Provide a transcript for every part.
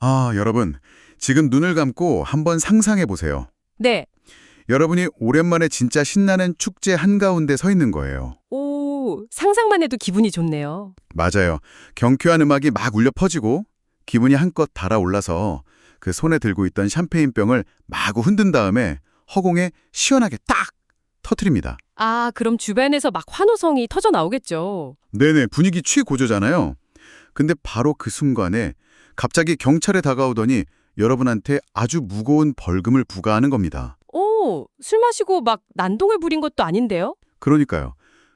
여러분, 지금 눈을 감고 한번 상상해 보세요. 네. 여러분이 오랜만에 진짜 신나는 축제 한가운데 서 있는 거예요. 오, 상상만 해도 기분이 좋네요. 맞아요. 경쾌한 음악이 막 울려 퍼지고 기분이 한껏 달아올라서 그 손에 들고 있던 샴페인병을 마구 흔든 다음에 허공에 시원하게 딱 터트립니다. 아, 그럼 주변에서 막 환호성이 터져 나오겠죠. 네네, 분위기 최고조잖아요. 근데 바로 그 순간에 갑자기 경찰에 다가오더니 여러분한테 아주 무거운 벌금을 부과하는 겁니다. 오, 술 마시고 막 난동을 부린 것도 아닌데요? 그러니까요.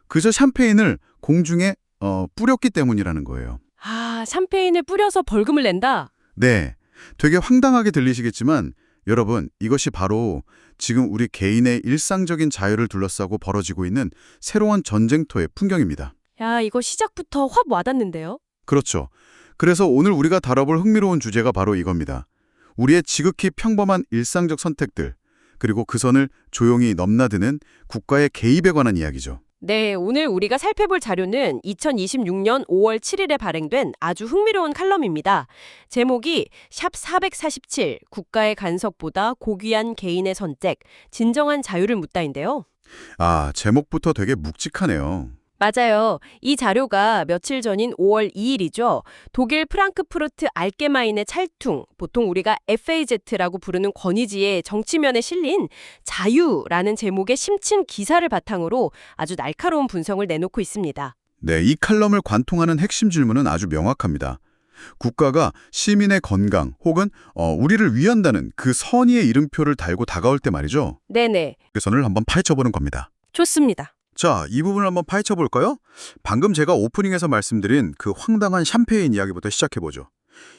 그저 샴페인을 공중에 뿌렸기 때문이라는 거예요. 아, 샴페인을 뿌려서 벌금을 낸다? 네, 되게 황당하게 들리시겠지만 여러분, 이것이 바로 지금 우리 개인의 일상적인 자유를 둘러싸고 벌어지고 있는 새로운 전쟁터의 풍경입니다. 야, 이거 시작부터 확 와닿는데요? 그렇죠. 그래서 오늘 우리가 다뤄볼 흥미로운 주제가 바로 이겁니다. 우리의 지극히 평범한 일상적 선택들, 그리고 그 선을 조용히 넘나드는 국가의 개입에 관한 이야기죠. 네, 오늘 우리가 살펴볼 자료는 2026년 5월 7일에 발행된 아주 흥미로운 칼럼입니다. 제목이 샵 447 국가의 간섭보다 고귀한 개인의 선택, 진정한 자유를 묻다인데요. 제목부터 되게 묵직하네요. 맞아요. 이 자료가 며칠 전인 5월 2일이죠. 독일 프랑크푸르트 알게마인의 찰퉁, 보통 우리가 FAZ라고 부르는 권위지의 정치면에 실린 자유라는 제목의 심층 기사를 바탕으로 아주 날카로운 분석을 내놓고 있습니다. 네, 이 칼럼을 관통하는 핵심 질문은 아주 명확합니다. 국가가 시민의 건강 혹은 우리를 위한다는 그 선의의 이름표를 달고 다가올 때 말이죠. 네네, 그 선을 한번 파헤쳐보는 겁니다. 좋습니다. 자, 이 부분을 한번 파헤쳐볼까요? 방금 제가 오프닝에서 말씀드린 그 황당한 샴페인 이야기부터 시작해보죠.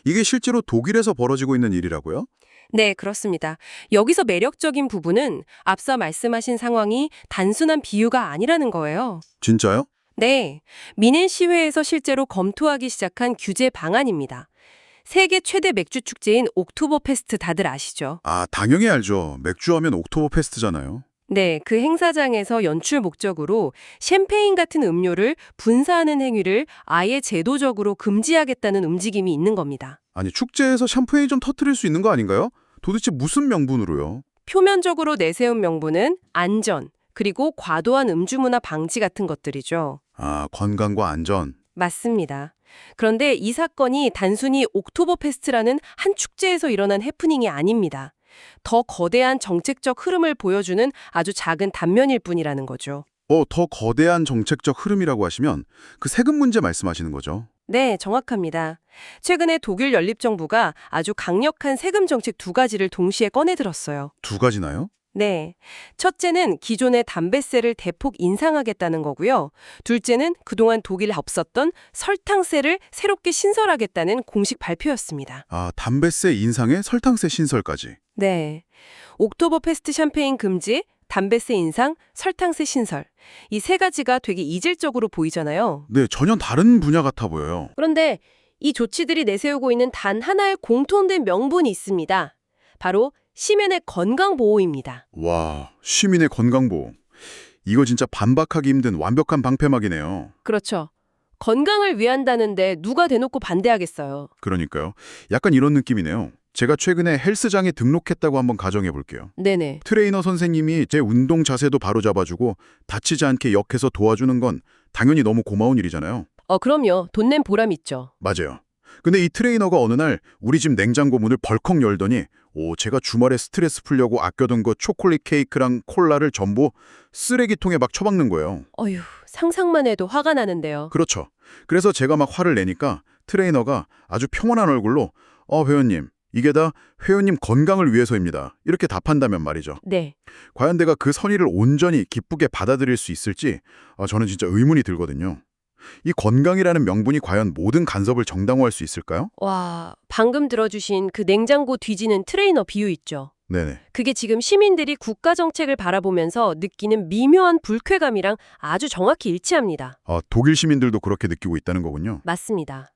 이게 실제로 독일에서 벌어지고 있는 일이라고요? 네, 그렇습니다. 여기서 매력적인 부분은 앞서 말씀하신 상황이 단순한 비유가 아니라는 거예요. 진짜요? 네, 미넨 시회에서 실제로 검토하기 시작한 규제 방안입니다. 세계 최대 맥주 축제인 옥토버 페스트 다들 아시죠? 당연히 알죠. 맥주 하면 옥토버 페스트잖아요. 네, 그 행사장에서 연출 목적으로 샴페인 같은 음료를 분사하는 행위를 아예 제도적으로 금지하겠다는 움직임이 있는 겁니다. 아니, 축제에서 샴페인 좀 터뜨릴 수 있는 거 아닌가요? 도대체 무슨 명분으로요? 표면적으로 내세운 명분은 안전, 그리고 과도한 음주 문화 방지 같은 것들이죠. 건강과 안전. 맞습니다. 그런데 이 사건이 단순히 옥토버 페스트라는 한 축제에서 일어난 해프닝이 아닙니다. 더 거대한 정책적 흐름을 보여주는 아주 작은 단면일 뿐이라는 거죠. 더 거대한 정책적 흐름이라고 하시면 그 세금 문제 말씀하시는 거죠? 네, 정확합니다. 최근에 독일 연립정부가 아주 강력한 세금 정책 두 가지를 동시에 꺼내들었어요. 두 가지나요? 네. 첫째는 기존의 담배세를 대폭 인상하겠다는 거고요. 둘째는 그동안 독일에 없었던 설탕세를 새롭게 신설하겠다는 공식 발표였습니다. 담배세 인상에 설탕세 신설까지. 네. 옥토버 페스트 샴페인 금지, 담배세 인상, 설탕세 신설. 이 세 가지가 되게 이질적으로 보이잖아요. 네, 전혀 다른 분야 같아 보여요. 그런데 이 조치들이 내세우고 있는 단 하나의 공통된 명분이 있습니다. 바로 시민의 건강보호입니다. 와, 시민의 건강보호. 이거 진짜 반박하기 힘든 완벽한 방패막이네요. 그렇죠. 건강을 위한다는데 누가 대놓고 반대하겠어요. 그러니까요. 약간 이런 느낌이네요. 제가 최근에 헬스장에 등록했다고 한번 가정해 볼게요. 네네. 트레이너 선생님이 제 운동 자세도 바로잡아주고 다치지 않게 역해서 도와주는 건 당연히 너무 고마운 일이잖아요. 그럼요. 돈 낸 보람 있죠. 맞아요. 근데 이 트레이너가 어느 날 우리 집 냉장고 문을 벌컥 열더니 제가 주말에 스트레스 풀려고 아껴둔 거 초콜릿 케이크랑 콜라를 전부 쓰레기통에 막 처박는 거예요. 어휴, 상상만 해도 화가 나는데요. 그렇죠. 그래서 제가 막 화를 내니까 트레이너가 아주 평온한 얼굴로 회원님, 이게 다 회원님 건강을 위해서입니다. 이렇게 답한다면 말이죠. 네. 과연 내가 그 선의를 온전히 기쁘게 받아들일 수 있을지 저는 진짜 의문이 들거든요. 이 건강이라는 명분이 과연 모든 간섭을 정당화할 수 있을까요? 와, 방금 들어주신 그 냉장고 뒤지는 트레이너 비유 있죠. 네네. 그게 지금 시민들이 국가 정책을 바라보면서 느끼는 미묘한 불쾌감이랑 아주 정확히 일치합니다. 독일 시민들도 그렇게 느끼고 있다는 거군요. 맞습니다.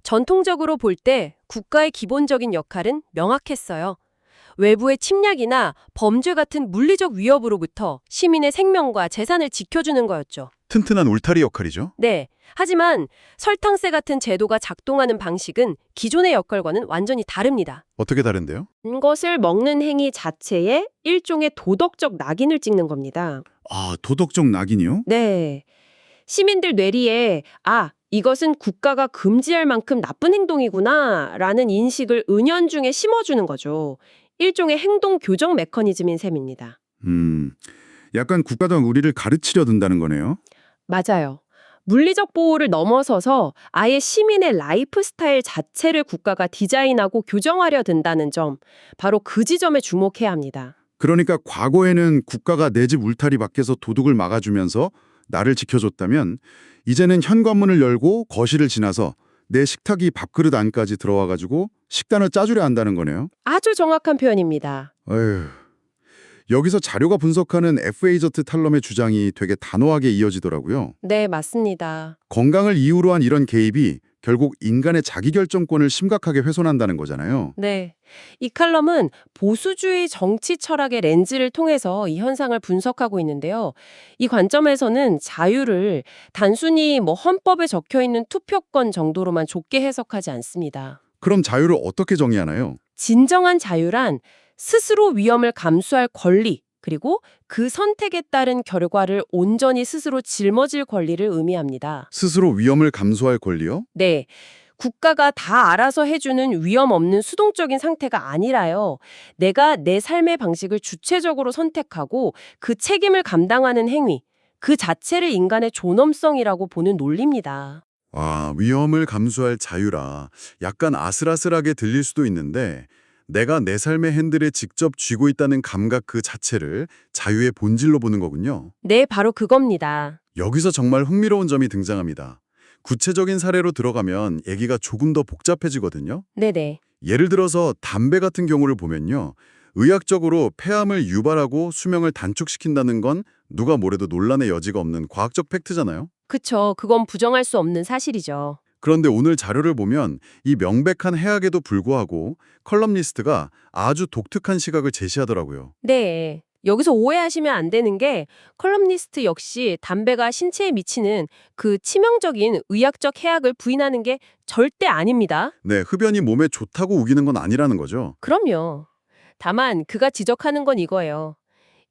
전통적으로 볼 때 국가의 기본적인 역할은 명확했어요. 외부의 침략이나 범죄 같은 물리적 위협으로부터 시민의 생명과 재산을 지켜주는 거였죠. 튼튼한 울타리 역할이죠. 네. 하지만 설탕세 같은 제도가 작동하는 방식은 기존의 역할과는 완전히 다릅니다. 어떻게 다른데요? 것을 먹는 행위 자체에 일종의 도덕적 낙인을 찍는 겁니다. 아, 도덕적 낙인이요? 네. 시민들 뇌리에 이것은 국가가 금지할 만큼 나쁜 행동이구나 라는 인식을 은연중에 심어주는 거죠. 일종의 행동 교정 메커니즘인 셈입니다. 약간 국가가 우리를 가르치려 든다는 거네요. 맞아요. 물리적 보호를 넘어서서 아예 시민의 라이프 스타일 자체를 국가가 디자인하고 교정하려 든다는 점, 바로 그 지점에 주목해야 합니다. 그러니까 과거에는 국가가 내 집 울타리 밖에서 도둑을 막아주면서 나를 지켜줬다면 이제는 현관문을 열고 거실을 지나서 내 식탁이 밥그릇 안까지 들어와가지고 식단을 짜주려 한다는 거네요. 아주 정확한 표현입니다. 어휴, 여기서 자료가 분석하는 FA저트 탈럼의 주장이 되게 단호하게 이어지더라고요. 네, 맞습니다. 건강을 이유로 한 이런 개입이 결국 인간의 자기결정권을 심각하게 훼손한다는 거잖아요. 네. 이 칼럼은 보수주의 정치 철학의 렌즈를 통해서 이 현상을 분석하고 있는데요. 이 관점에서는 자유를 단순히 헌법에 적혀 있는 투표권 정도로만 좁게 해석하지 않습니다. 그럼 자유를 어떻게 정의하나요? 진정한 자유란 스스로 위험을 감수할 권리, 그리고 그 선택에 따른 결과를 온전히 스스로 짊어질 권리를 의미합니다. 스스로 위험을 감수할 권리요? 네. 국가가 다 알아서 해주는 위험 없는 수동적인 상태가 아니라요. 내가 내 삶의 방식을 주체적으로 선택하고 그 책임을 감당하는 행위, 그 자체를 인간의 존엄성이라고 보는 논리입니다. 아, 위험을 감수할 자유라 약간 아슬아슬하게 들릴 수도 있는데 내가 내 삶의 핸들에 직접 쥐고 있다는 감각 그 자체를 자유의 본질로 보는 거군요. 네, 바로 그겁니다. 여기서 정말 흥미로운 점이 등장합니다. 구체적인 사례로 들어가면 얘기가 조금 더 복잡해지거든요. 네네. 예를 들어서 담배 같은 경우를 보면요. 의학적으로 폐암을 유발하고 수명을 단축시킨다는 건 누가 뭐래도 논란의 여지가 없는 과학적 팩트잖아요. 그쵸. 그건 부정할 수 없는 사실이죠. 그런데 오늘 자료를 보면 이 명백한 해악에도 불구하고 컬럼니스트가 아주 독특한 시각을 제시하더라고요. 네. 여기서 오해하시면 안 되는 게 컬럼니스트 역시 담배가 신체에 미치는 그 치명적인 의학적 해악을 부인하는 게 절대 아닙니다. 네, 흡연이 몸에 좋다고 우기는 건 아니라는 거죠. 그럼요. 다만 그가 지적하는 건 이거예요.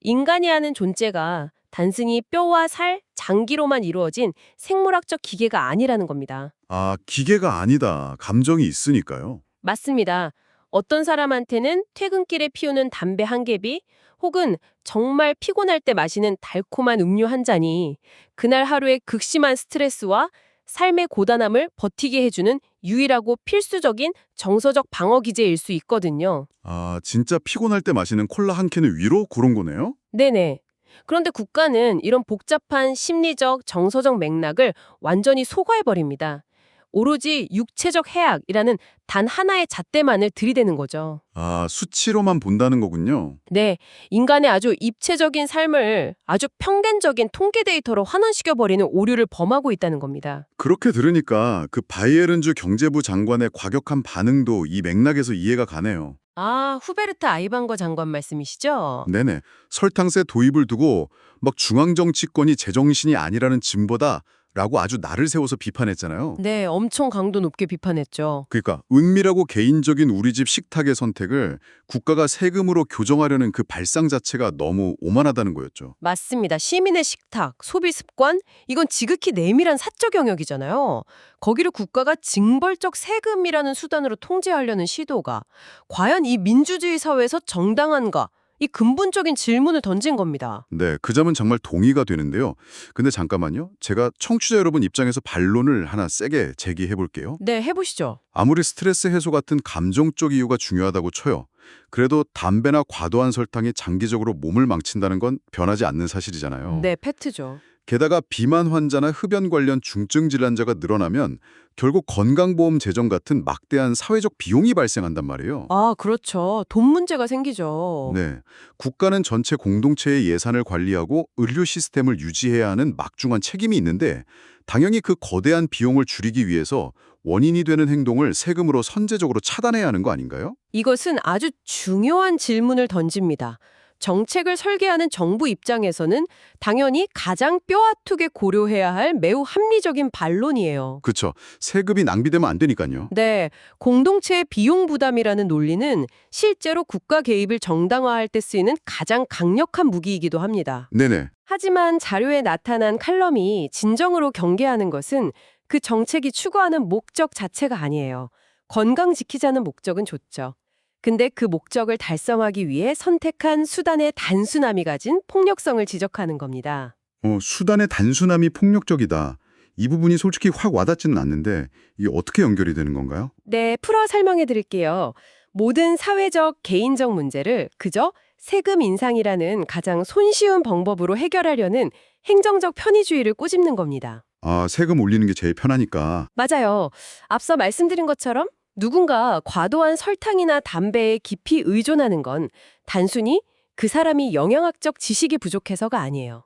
인간이 하는 존재가 단순히 뼈와 살, 장기로만 이루어진 생물학적 기계가 아니라는 겁니다. 아, 기계가 아니다. 감정이 있으니까요. 맞습니다. 어떤 사람한테는 퇴근길에 피우는 담배 한 갭이 혹은 정말 피곤할 때 마시는 달콤한 음료 한 잔이 그날 하루의 극심한 스트레스와 삶의 고단함을 버티게 해주는 유일하고 필수적인 정서적 방어 기제일 수 있거든요. 아, 진짜 피곤할 때 마시는 콜라 한 캔의 위로 그런 거네요? 네네. 그런데 국가는 이런 복잡한 심리적, 정서적 맥락을 완전히 소거해버립니다. 오로지 육체적 해악이라는 단 하나의 잣대만을 들이대는 거죠. 아, 수치로만 본다는 거군요. 네, 인간의 아주 입체적인 삶을 아주 평균적인 통계 데이터로 환원시켜버리는 오류를 범하고 있다는 겁니다. 그렇게 들으니까 그 바이에른주 경제부 장관의 과격한 반응도 이 맥락에서 이해가 가네요. 아, 후베르트 아이방거 장관 말씀이시죠? 네네. 설탕세 도입을 두고 막 중앙정치권이 제정신이 아니라는 짐보다 라고 아주 날을 세워서 비판했잖아요. 네, 엄청 강도 높게 비판했죠. 그러니까 은밀하고 개인적인 우리 집 식탁의 선택을 국가가 세금으로 교정하려는 그 발상 자체가 너무 오만하다는 거였죠. 맞습니다. 시민의 식탁, 소비 습관, 이건 지극히 내밀한 사적 영역이잖아요. 거기를 국가가 징벌적 세금이라는 수단으로 통제하려는 시도가 과연 이 민주주의 사회에서 정당한가? 이 근본적인 질문을 던진 겁니다. 네, 그 점은 정말 동의가 되는데요. 근데 잠깐만요. 제가 청취자 여러분 입장에서 반론을 하나 세게 제기해 볼게요. 네, 해보시죠. 아무리 스트레스 해소 같은 감정적 이유가 중요하다고 쳐요. 그래도 담배나 과도한 설탕이 장기적으로 몸을 망친다는 건 변하지 않는 사실이잖아요. 네, 팩트죠. 게다가 비만 환자나 흡연 관련 중증 질환자가 늘어나면 결국 건강보험 재정 같은 막대한 사회적 비용이 발생한단 말이에요. 아, 그렇죠. 돈 문제가 생기죠. 네, 국가는 전체 공동체의 예산을 관리하고 의료 시스템을 유지해야 하는 막중한 책임이 있는데 당연히 그 거대한 비용을 줄이기 위해서 원인이 되는 행동을 세금으로 선제적으로 차단해야 하는 거 아닌가요? 이것은 아주 중요한 질문을 던집니다. 정책을 설계하는 정부 입장에서는 당연히 가장 뼈아프게 고려해야 할 매우 합리적인 반론이에요. 그쵸. 세금이 낭비되면 안 되니까요. 네, 공동체의 비용 부담이라는 논리는 실제로 국가 개입을 정당화할 때 쓰이는 가장 강력한 무기이기도 합니다. 네네. 하지만 자료에 나타난 칼럼이 진정으로 경계하는 것은 그 정책이 추구하는 목적 자체가 아니에요. 건강 지키자는 목적은 좋죠. 근데 그 목적을 달성하기 위해 선택한 수단의 단순함이 가진 폭력성을 지적하는 겁니다. 수단의 단순함이 폭력적이다. 이 부분이 솔직히 확 와닿지는 않는데 이게 어떻게 연결이 되는 건가요? 네, 풀어 설명해 드릴게요. 모든 사회적, 개인적 문제를 그저 세금 인상이라는 가장 손쉬운 방법으로 해결하려는 행정적 편의주의를 꼬집는 겁니다. 아, 세금 올리는 게 제일 편하니까. 맞아요. 앞서 말씀드린 것처럼 누군가 과도한 설탕이나 담배에 깊이 의존하는 건 단순히 그 사람이 영양학적 지식이 부족해서가 아니에요.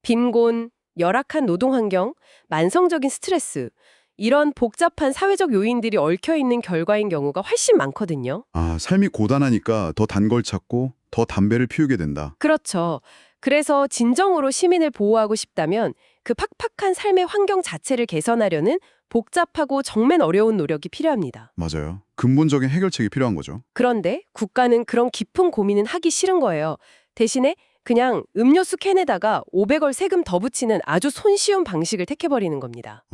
빈곤, 열악한 노동 환경, 만성적인 스트레스, 이런 복잡한 사회적 요인들이 얽혀 있는 결과인 경우가 훨씬 많거든요. 아, 삶이 고단하니까 더 단 걸 찾고 더 담배를 피우게 된다. 그렇죠. 그래서 진정으로 시민을 보호하고 싶다면 그 팍팍한 삶의 환경 자체를 개선하려는 복잡하고 정말 어려운 노력이 필요합니다. 맞아요. 근본적인 해결책이 필요한 거죠. 그런데 국가는 그런 깊은 고민은 하기 싫은 거예요. 대신에 그냥 음료수 캔에다가 500원 세금 더 붙이는 아주 손쉬운 방식을 택해버리는 겁니다.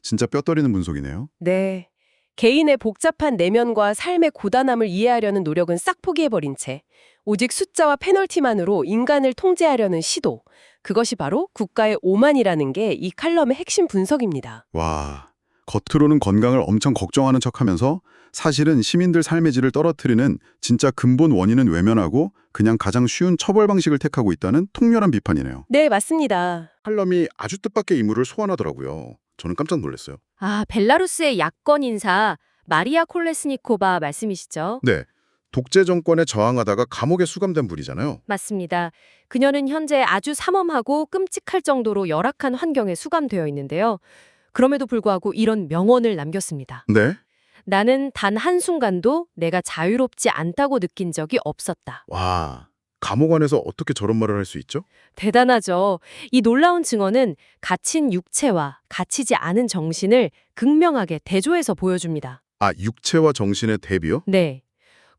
진짜 뼈 때리는 분석이네요. 네. 개인의 복잡한 내면과 삶의 고단함을 이해하려는 노력은 싹 포기해버린 채 오직 숫자와 페널티만으로 인간을 통제하려는 시도, 그것이 바로 국가의 오만이라는 게 이 칼럼의 핵심 분석입니다. 와, 겉으로는 건강을 엄청 걱정하는 척하면서 사실은 시민들 삶의 질을 떨어뜨리는 진짜 근본 원인은 외면하고 그냥 가장 쉬운 처벌 방식을 택하고 있다는 통렬한 비판이네요. 네, 맞습니다. 칼럼이 아주 뜻밖의 인물을 소환하더라고요. 저는 깜짝 놀랐어요. 아, 벨라루스의 야권 인사 마리아 콜레스니코바 말씀이시죠? 네, 독재 정권에 저항하다가 감옥에 수감된 분이잖아요. 맞습니다. 그녀는 현재 아주 삼엄하고 끔찍할 정도로 열악한 환경에 수감되어 있는데요. 그럼에도 불구하고 이런 명언을 남겼습니다. 네? 나는 단 한순간도 내가 자유롭지 않다고 느낀 적이 없었다. 와, 감옥 안에서 어떻게 저런 말을 할 수 있죠? 대단하죠. 이 놀라운 증언은 갇힌 육체와 갇히지 않은 정신을 극명하게 대조해서 보여줍니다. 아, 육체와 정신의 대비요? 네.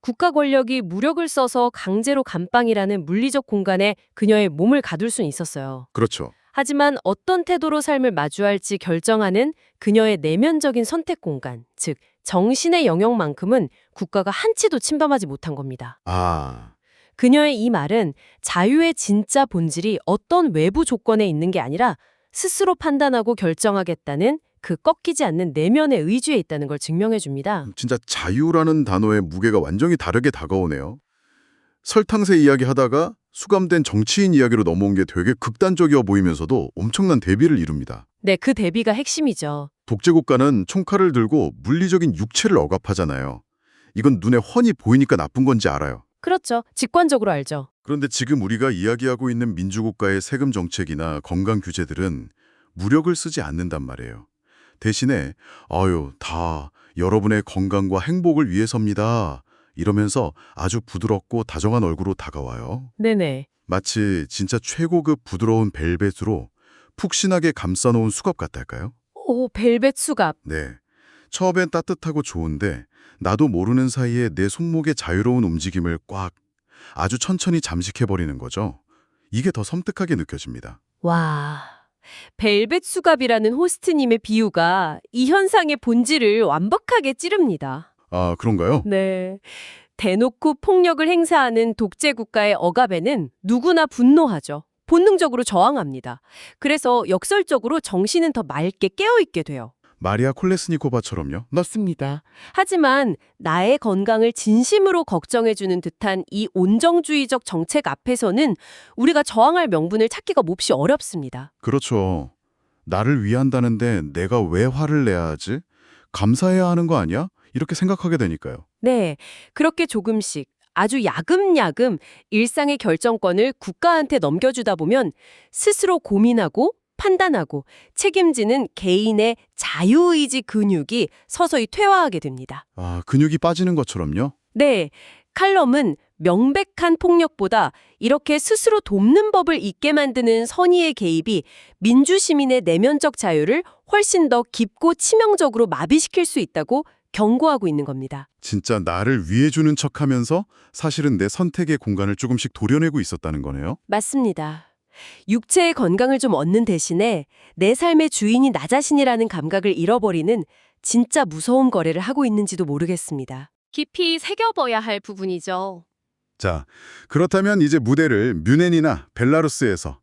국가 권력이 무력을 써서 강제로 감방이라는 물리적 공간에 그녀의 몸을 가둘 수는 있었어요. 그렇죠. 하지만 어떤 태도로 삶을 마주할지 결정하는 그녀의 내면적인 선택 공간, 즉 정신의 영역만큼은 국가가 한치도 침범하지 못한 겁니다. 아, 그녀의 이 말은 자유의 진짜 본질이 어떤 외부 조건에 있는 게 아니라 스스로 판단하고 결정하겠다는 그 꺾이지 않는 내면의 의지에 있다는 걸 증명해 줍니다. 진짜 자유라는 단어의 무게가 완전히 다르게 다가오네요. 설탕새 이야기 하다가 수감된 정치인 이야기로 넘어온 게 되게 극단적이어 보이면서도 엄청난 대비를 이룹니다. 네, 그 대비가 핵심이죠. 독재국가는 총칼을 들고 물리적인 육체를 억압하잖아요. 이건 눈에 훤히 보이니까 나쁜 건지 알아요. 그렇죠. 직관적으로 알죠. 그런데 지금 우리가 이야기하고 있는 민주국가의 세금 정책이나 건강 규제들은 무력을 쓰지 않는단 말이에요. 대신에 다 여러분의 건강과 행복을 위해서입니다. 이러면서 아주 부드럽고 다정한 얼굴로 다가와요. 네네. 마치 진짜 최고급 부드러운 벨벳으로 푹신하게 감싸놓은 수갑 같달까요? 오, 벨벳 수갑. 네. 처음엔 따뜻하고 좋은데 나도 모르는 사이에 내 손목의 자유로운 움직임을 꽉 아주 천천히 잠식해버리는 거죠. 이게 더 섬뜩하게 느껴집니다. 와. 벨벳 수갑이라는 호스트님의 비유가 이 현상의 본질을 완벽하게 찌릅니다. 아, 그런가요? 네. 대놓고 폭력을 행사하는 독재 국가의 억압에는 누구나 분노하죠. 본능적으로 저항합니다. 그래서 역설적으로 정신은 더 맑게 깨어있게 돼요. 마리아 콜레스니코바처럼요? 맞습니다. 하지만 나의 건강을 진심으로 걱정해주는 듯한 이 온정주의적 정책 앞에서는 우리가 저항할 명분을 찾기가 몹시 어렵습니다. 그렇죠. 나를 위한다는데 내가 왜 화를 내야 하지? 감사해야 하는 거 아니야? 이렇게 생각하게 되니까요. 네, 그렇게 조금씩 아주 야금야금 일상의 결정권을 국가한테 넘겨주다 보면 스스로 고민하고 판단하고 책임지는 개인의 자유의지 근육이 서서히 퇴화하게 됩니다. 아, 근육이 빠지는 것처럼요? 네, 칼럼은 명백한 폭력보다 이렇게 스스로 돕는 법을 잊게 만드는 선의의 개입이 민주시민의 내면적 자유를 훨씬 더 깊고 치명적으로 마비시킬 수 있다고 경고하고 있는 겁니다. 진짜 나를 위해주는 척하면서 사실은 내 선택의 공간을 조금씩 도려내고 있었다는 거네요. 맞습니다. 육체의 건강을 좀 얻는 대신에 내 삶의 주인이 나 자신이라는 감각을 잃어버리는 진짜 무서운 거래를 하고 있는지도 모르겠습니다. 깊이 새겨봐야 할 부분이죠. 자, 그렇다면 이제 무대를 뮌헨이나 벨라루스에서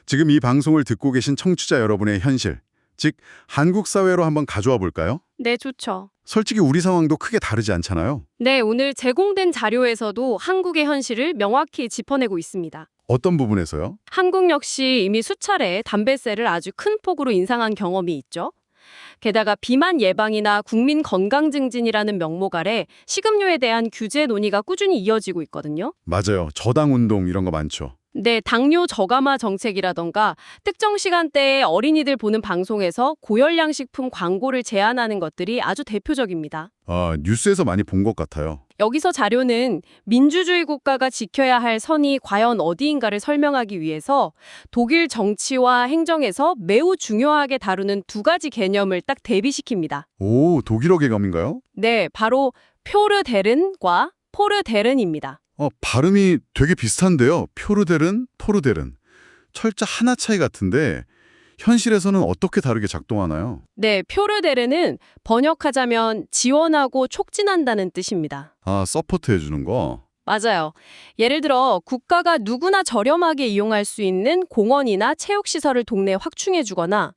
지금 이 방송을 듣고 계신 청취자 여러분의 현실, 즉 한국 사회로 한번 가져와 볼까요? 네, 좋죠. 솔직히 우리 상황도 크게 다르지 않잖아요. 네, 오늘 제공된 자료에서도 한국의 현실을 명확히 짚어내고 있습니다. 어떤 부분에서요? 한국 역시 이미 수차례 담배세를 아주 큰 폭으로 인상한 경험이 있죠. 게다가 비만 예방이나 국민 건강 증진이라는 명목 아래 식음료에 대한 규제 논의가 꾸준히 이어지고 있거든요. 맞아요. 저당 운동 이런 거 많죠. 네, 당뇨 저감화 정책이라던가 특정 시간대에 어린이들 보는 방송에서 고열량 식품 광고를 제한하는 것들이 아주 대표적입니다. 뉴스에서 많이 본 것 같아요. 여기서 자료는 민주주의 국가가 지켜야 할 선이 과연 어디인가를 설명하기 위해서 독일 정치와 행정에서 매우 중요하게 다루는 두 가지 개념을 딱 대비시킵니다. 오, 독일어 개념인가요? 네, 바로 표르데른과 포르데른입니다. 발음이 되게 비슷한데요. 표르데른, 포르데른. 철자 하나 차이 같은데 현실에서는 어떻게 다르게 작동하나요? 네, 표르데른은 번역하자면 지원하고 촉진한다는 뜻입니다. 서포트 해주는 거. 맞아요. 예를 들어 국가가 누구나 저렴하게 이용할 수 있는 공원이나 체육시설을 동네에 확충해주거나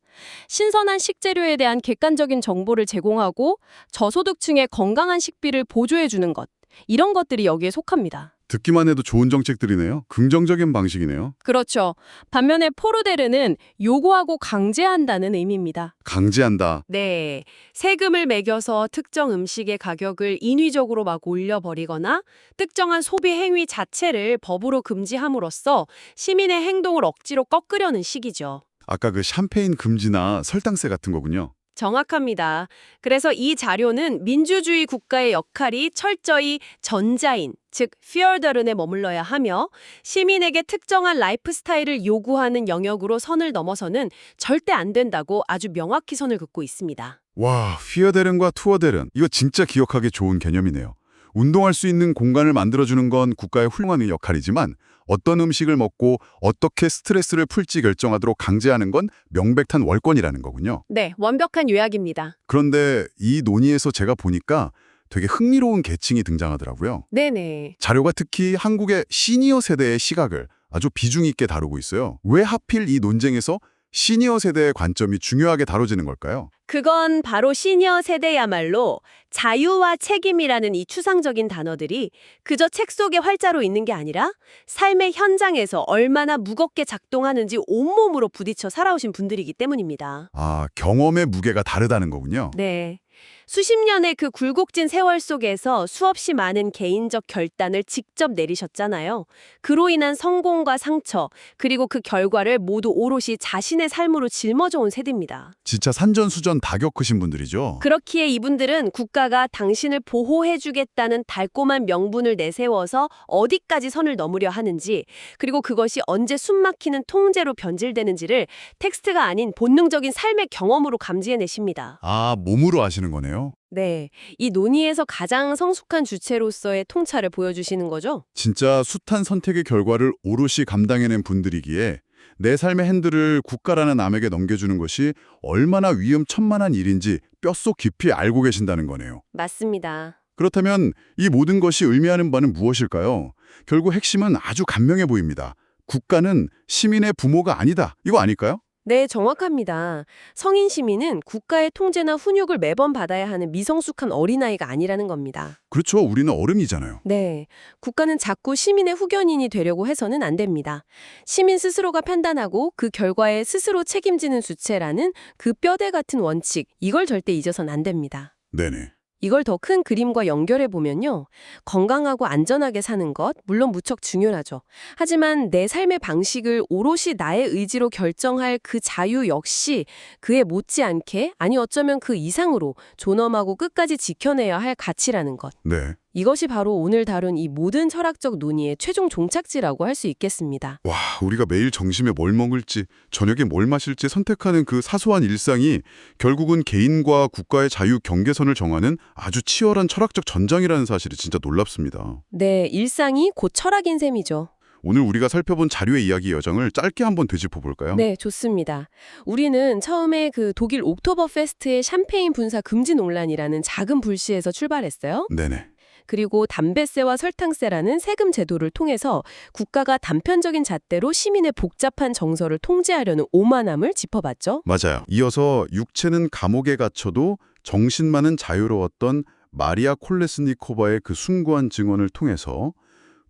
신선한 식재료에 대한 객관적인 정보를 제공하고 저소득층의 건강한 식비를 보조해주는 것. 이런 것들이 여기에 속합니다. 듣기만 해도 좋은 정책들이네요. 긍정적인 방식이네요. 그렇죠. 반면에 포르데르는 요구하고 강제한다는 의미입니다. 강제한다. 네, 세금을 매겨서 특정 음식의 가격을 인위적으로 막 올려버리거나 특정한 소비 행위 자체를 법으로 금지함으로써 시민의 행동을 억지로 꺾으려는 식이죠. 아까 그 샴페인 금지나 설탕세 같은 거군요. 정확합니다. 그래서 이 자료는 민주주의 국가의 역할이 철저히 전자인, 즉 피어더른에 머물러야 하며 시민에게 특정한 라이프 스타일을 요구하는 영역으로 선을 넘어서는 절대 안 된다고 아주 명확히 선을 긋고 있습니다. 와, 피어데른과 투어데른. 이거 진짜 기억하기 좋은 개념이네요. 운동할 수 있는 공간을 만들어주는 건 국가의 훌륭한 역할이지만 어떤 음식을 먹고 어떻게 스트레스를 풀지 결정하도록 강제하는 건 명백한 월권이라는 거군요. 네, 완벽한 요약입니다. 그런데 이 논의에서 제가 보니까 되게 흥미로운 계층이 등장하더라고요. 네네. 자료가 특히 한국의 시니어 세대의 시각을 아주 비중 있게 다루고 있어요. 왜 하필 이 논쟁에서 시니어 세대의 관점이 중요하게 다뤄지는 걸까요? 그건 바로 시니어 세대야말로 자유와 책임이라는 이 추상적인 단어들이 그저 책 속의 활자로 있는 게 아니라 삶의 현장에서 얼마나 무겁게 작동하는지 온몸으로 부딪혀 살아오신 분들이기 때문입니다. 경험의 무게가 다르다는 거군요. 네. 수십 년의 그 굴곡진 세월 속에서 수없이 많은 개인적 결단을 직접 내리셨잖아요. 그로 인한 성공과 상처, 그리고 그 결과를 모두 오롯이 자신의 삶으로 짊어져 온 세대입니다. 진짜 산전수전 다 겪으신 분들이죠. 그렇기에 이분들은 국가가 당신을 보호해주겠다는 달콤한 명분을 내세워서 어디까지 선을 넘으려 하는지, 그리고 그것이 언제 숨막히는 통제로 변질되는지를 텍스트가 아닌 본능적인 삶의 경험으로 감지해내십니다. 몸으로 아시는 거네요. 네, 이 논의에서 가장 성숙한 주체로서의 통찰을 보여주시는 거죠? 진짜 숱한 선택의 결과를 오롯이 감당해낸 분들이기에 내 삶의 핸들을 국가라는 남에게 넘겨주는 것이 얼마나 위험천만한 일인지 뼛속 깊이 알고 계신다는 거네요. 맞습니다. 그렇다면 이 모든 것이 의미하는 바는 무엇일까요? 결국 핵심은 아주 간명해 보입니다. 국가는 시민의 부모가 아니다. 이거 아닐까요? 네, 정확합니다. 성인 시민은 국가의 통제나 훈육을 매번 받아야 하는 미성숙한 어린아이가 아니라는 겁니다. 그렇죠. 우리는 어른이잖아요. 네, 국가는 자꾸 시민의 후견인이 되려고 해서는 안 됩니다. 시민 스스로가 판단하고 그 결과에 스스로 책임지는 주체라는 그 뼈대 같은 원칙, 이걸 절대 잊어서는 안 됩니다. 네네. 이걸 더 큰 그림과 연결해 보면요. 건강하고 안전하게 사는 것, 물론 무척 중요하죠. 하지만 내 삶의 방식을 오롯이 나의 의지로 결정할 그 자유 역시 그에 못지않게, 아니 어쩌면 그 이상으로 존엄하고 끝까지 지켜내야 할 가치라는 것. 네. 이것이 바로 오늘 다룬 이 모든 철학적 논의의 최종 종착지라고 할 수 있겠습니다. 와, 우리가 매일 점심에 뭘 먹을지, 저녁에 뭘 마실지 선택하는 그 사소한 일상이 결국은 개인과 국가의 자유 경계선을 정하는 아주 치열한 철학적 전장이라는 사실이 진짜 놀랍습니다. 네, 일상이 곧 철학인 셈이죠. 오늘 우리가 살펴본 자료의 이야기 여정을 짧게 한번 되짚어 볼까요? 네, 좋습니다. 우리는 처음에 그 독일 옥토버 페스트의 샴페인 분사 금지 논란이라는 작은 불씨에서 출발했어요. 네네. 그리고 담배세와 설탕세라는 세금 제도를 통해서 국가가 단편적인 잣대로 시민의 복잡한 정서를 통제하려는 오만함을 짚어봤죠. 맞아요. 이어서 육체는 감옥에 갇혀도 정신만은 자유로웠던 마리아 콜레스니코바의 그 숭고한 증언을 통해서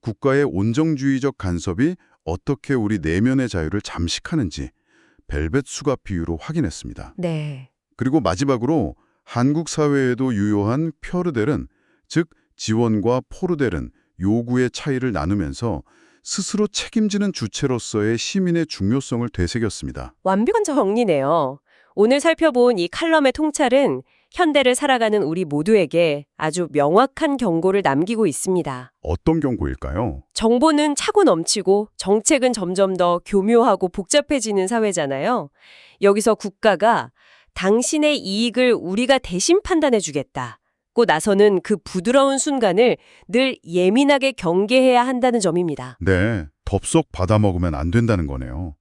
국가의 온정주의적 간섭이 어떻게 우리 내면의 자유를 잠식하는지 벨벳 수갑 비유로 확인했습니다. 네. 그리고 마지막으로 한국 사회에도 유효한 펴르델은, 즉 지원과 포르델은 요구의 차이를 나누면서 스스로 책임지는 주체로서의 시민의 중요성을 되새겼습니다. 완벽한 정리네요. 오늘 살펴본 이 칼럼의 통찰은 현대를 살아가는 우리 모두에게 아주 명확한 경고를 남기고 있습니다. 어떤 경고일까요? 정보는 차고 넘치고 정책은 점점 더 교묘하고 복잡해지는 사회잖아요. 여기서 국가가 당신의 이익을 우리가 대신 판단해 주겠다고 나서는 그 부드러운 순간을 늘 예민하게 경계해야 한다는 점입니다. 네, 덥석 받아먹으면 안 된다는 거네요.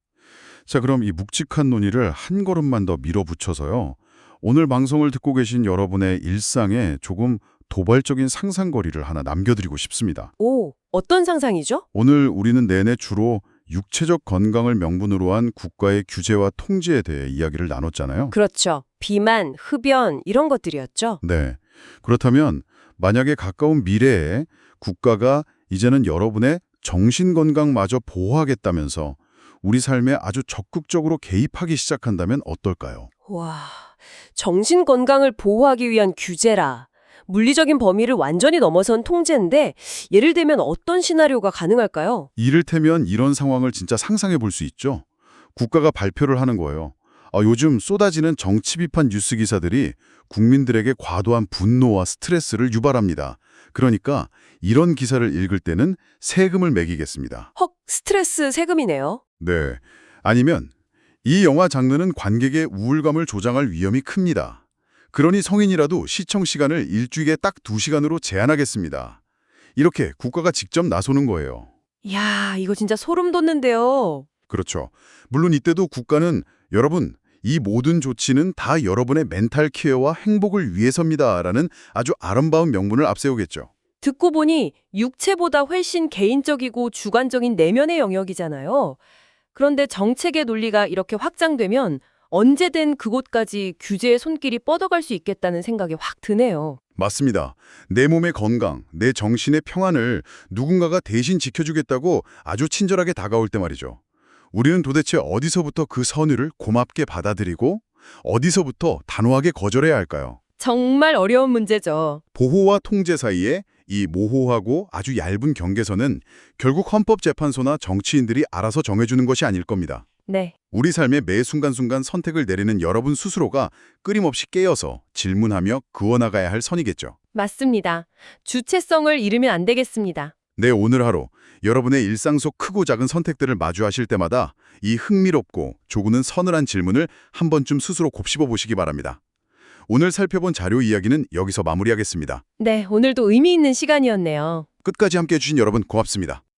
자, 그럼 이 묵직한 논의를 한 걸음만 더 밀어붙여서요. 오늘 방송을 듣고 계신 여러분의 일상에 조금 도발적인 상상거리를 하나 남겨드리고 싶습니다. 오, 어떤 상상이죠? 오늘 우리는 내내 주로 육체적 건강을 명분으로 한 국가의 규제와 통제에 대해 이야기를 나눴잖아요. 그렇죠. 비만, 흡연 이런 것들이었죠. 네. 그렇다면 만약에 가까운 미래에 국가가 이제는 여러분의 정신건강마저 보호하겠다면서 우리 삶에 아주 적극적으로 개입하기 시작한다면 어떨까요? 와, 정신 건강을 보호하기 위한 규제라. 물리적인 범위를 완전히 넘어선 통제인데 예를 들면 어떤 시나리오가 가능할까요? 이를테면 이런 상황을 진짜 상상해 볼 수 있죠. 국가가 발표를 하는 거예요. 요즘 쏟아지는 정치 비판 뉴스 기사들이 국민들에게 과도한 분노와 스트레스를 유발합니다. 그러니까 이런 기사를 읽을 때는 세금을 매기겠습니다. 헉, 스트레스 세금이네요. 네. 아니면 이 영화 장르는 관객의 우울감을 조장할 위험이 큽니다. 그러니 성인이라도 시청 시간을 일주일에 딱 2시간으로 제한하겠습니다. 이렇게 국가가 직접 나서는 거예요. 이야, 이거 진짜 소름 돋는데요. 그렇죠. 물론 이때도 국가는 여러분, 이 모든 조치는 다 여러분의 멘탈 케어와 행복을 위해서입니다라는 아주 아름다운 명분을 앞세우겠죠. 듣고 보니 육체보다 훨씬 개인적이고 주관적인 내면의 영역이잖아요. 그런데 정책의 논리가 이렇게 확장되면 언제든 그곳까지 규제의 손길이 뻗어갈 수 있겠다는 생각이 확 드네요. 맞습니다. 내 몸의 건강, 내 정신의 평안을 누군가가 대신 지켜주겠다고 아주 친절하게 다가올 때 말이죠. 우리는 도대체 어디서부터 그 선의를 고맙게 받아들이고 어디서부터 단호하게 거절해야 할까요? 정말 어려운 문제죠. 보호와 통제 사이에 이 모호하고 아주 얇은 경계선은 결국 헌법재판소나 정치인들이 알아서 정해주는 것이 아닐 겁니다. 네. 우리 삶의 매 순간순간 선택을 내리는 여러분 스스로가 끊임없이 깨어서 질문하며 그어나가야 할 선이겠죠. 맞습니다. 주체성을 잃으면 안 되겠습니다. 네, 오늘 하루 여러분의 일상 속 크고 작은 선택들을 마주하실 때마다 이 흥미롭고 조구는 서늘한 질문을 한 번쯤 스스로 곱씹어 보시기 바랍니다. 오늘 살펴본 자료 이야기는 여기서 마무리하겠습니다. 네, 오늘도 의미 있는 시간이었네요. 끝까지 함께해 주신 여러분 고맙습니다.